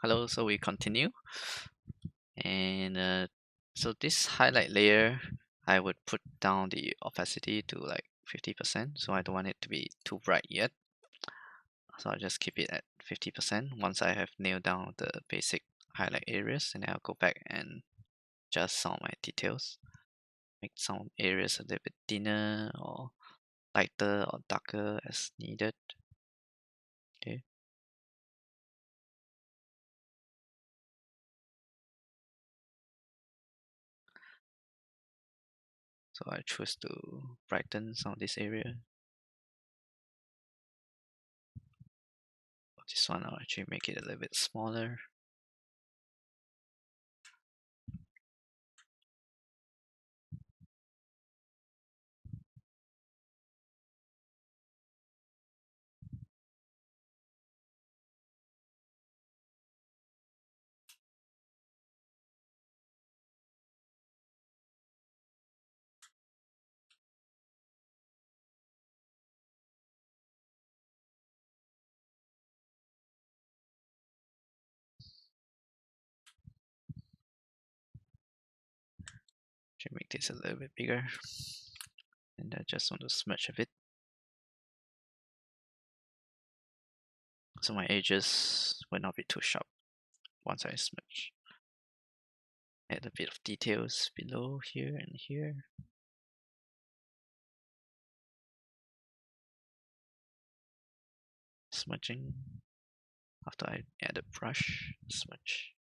Hello, so we continue. And so this highlight layer, I would put down the opacity to like 50%. So I don't want it to be too bright yet. So I'll just keep it at 50% once I have nailed down the basic highlight areas. And then I'll go back and adjust some of my details. Make some areas a little bit thinner or lighter or darker as needed. Okay. So I choose to brighten some of this area. This one I'll actually make it a little bit smaller. Should make this a little bit bigger. And I just want to smudge a bit. So my edges will not be too sharp once I smudge. Add a bit of details below here and here. Smudging. After I add a brush, smudge.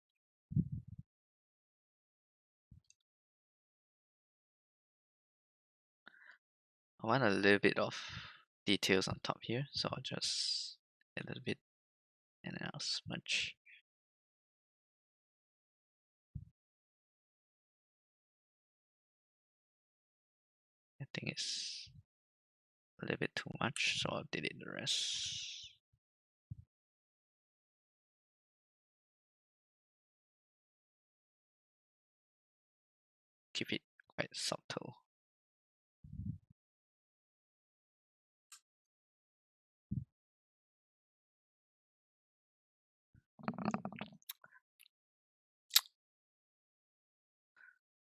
I want a little bit of details on top here, so I'll just add a little bit and then I'll smudge. I think it's a little bit too much, so I'll delete the rest. Keep it quite subtle.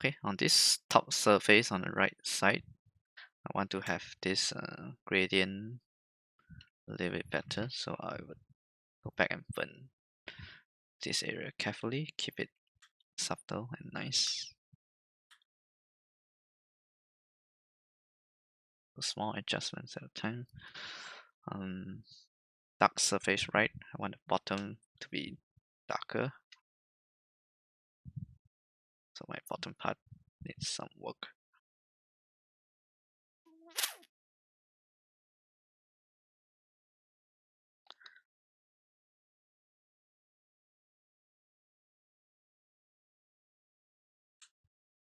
Okay, on this top surface on the right side, I want to have this gradient a little bit better, so I would go back and burn this area carefully, keep it subtle and nice. Small adjustments at a time. Dark surface right, I want the bottom to be darker. So my bottom part needs some work.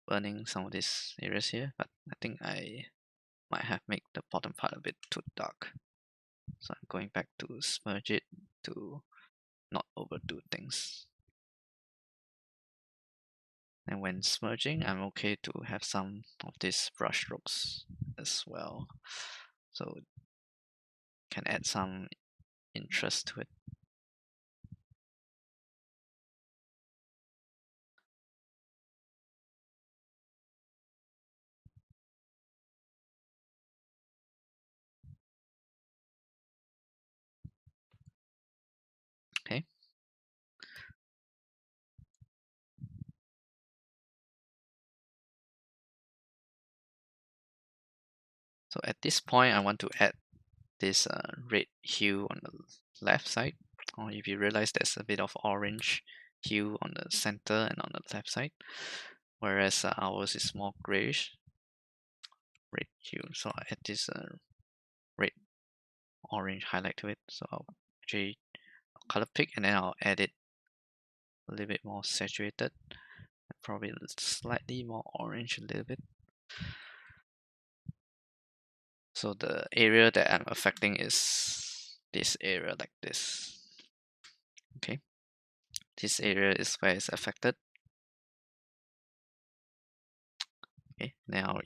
Burning some of these areas here, but I think I might have made the bottom part a bit too dark. So I'm going back to smudge it to not overdo things. And when smudging, I'm okay to have some of these brush strokes as well. So can add some interest to it. Okay. So at this point, I want to add this red hue on the left side. Or if you realize there's a bit of orange hue on the center and on the left side, whereas ours is more grayish red hue. So I add this red orange highlight to it. So I'll actually color pick and then I'll add it a little bit more saturated, probably slightly more orange a little bit. So the area that I'm affecting is this area like this. Okay, this area is where it's affected. Okay, now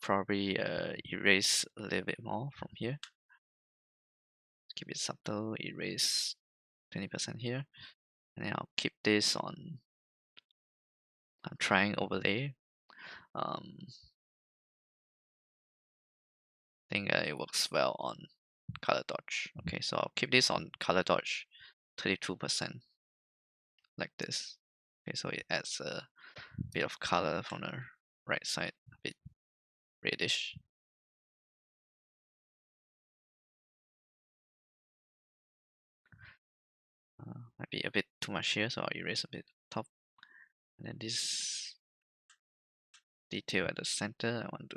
probably erase a little bit more from here. Keep it subtle, erase 20% here, and then I'll keep this on. I'm trying overlay. I think it works well on color dodge. Okay, so I'll keep this on color dodge 32%, like this. Okay, so it adds a bit of color from the right side, a bit reddish. Might be a bit too much here, so I'll erase a bit top. And then this detail at the center, I want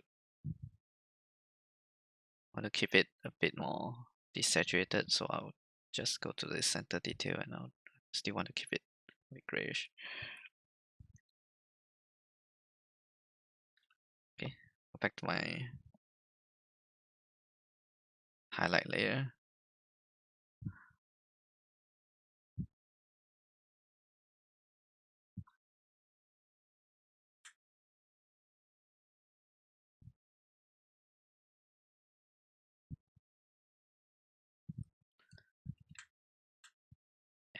to keep it a bit more desaturated, so I'll just go to the center detail, and I'll still want to keep it a bit grayish. Okay, go back to my highlight layer.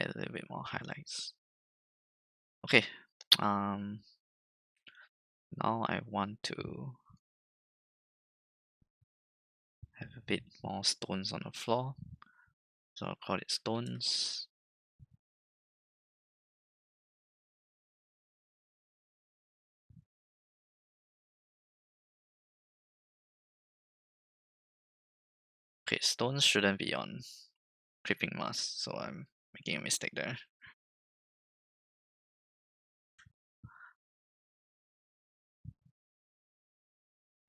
Add a little bit more highlights. Okay, now I want to have a bit more stones on the floor, so I'll call it stones. Okay, stones shouldn't be on creeping mask, so I'm making a mistake there.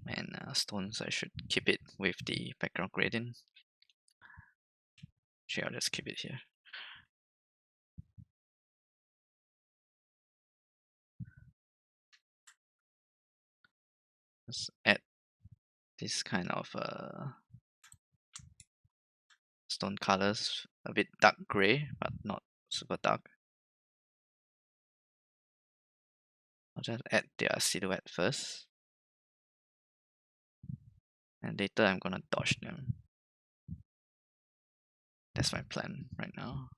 And stones, I should keep it with the background gradient. Actually, I'll just keep it here. Let's add this kind of stone colors, a bit dark gray, but not super dark. I'll just add their silhouette first, and later I'm gonna dodge them. That's my plan right now.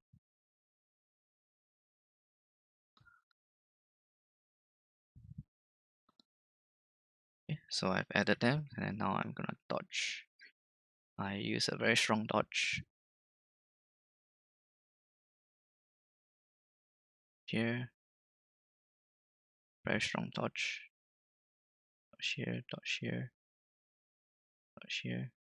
Okay, so I've added them, and now I'm gonna dodge. I use a very strong dodge here, very strong dodge. Dodge here, dodge here, dodge here.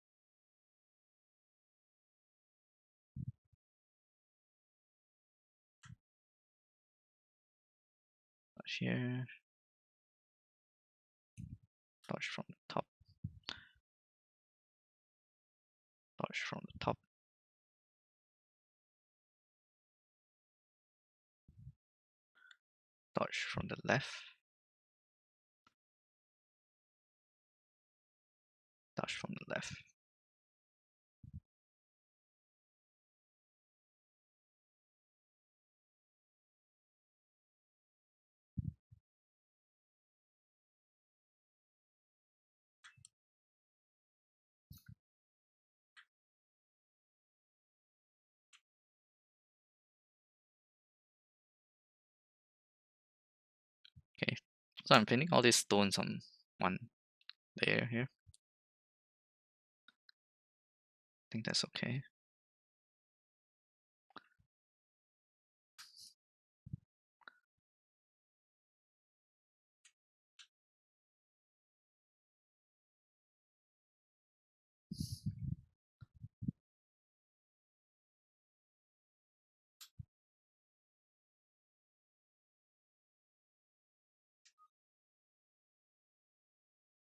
Dodge here, dodge from the top, dodge from the top, dodge from the left, dodge from the left. Okay, so I'm painting all these stones on one layer here. I think that's okay.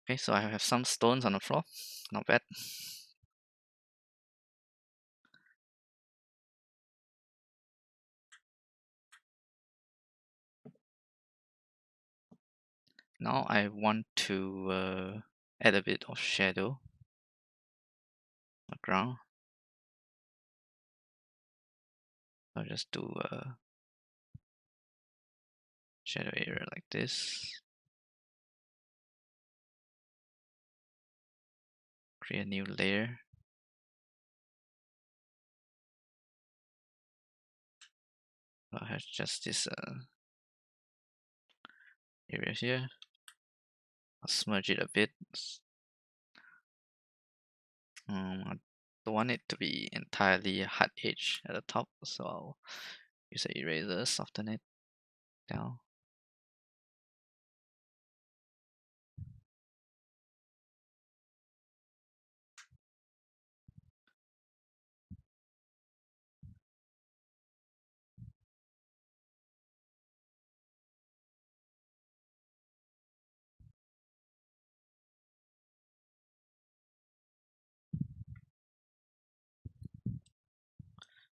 Okay, so I have some stones on the floor, not bad. Now I want to add a bit of shadow on the ground. I'll just do a shadow area like this. Create a new layer. I have just this area here. I'll smudge it a bit. I don't want it to be entirely hard edge at the top, so I'll use an eraser, soften it down.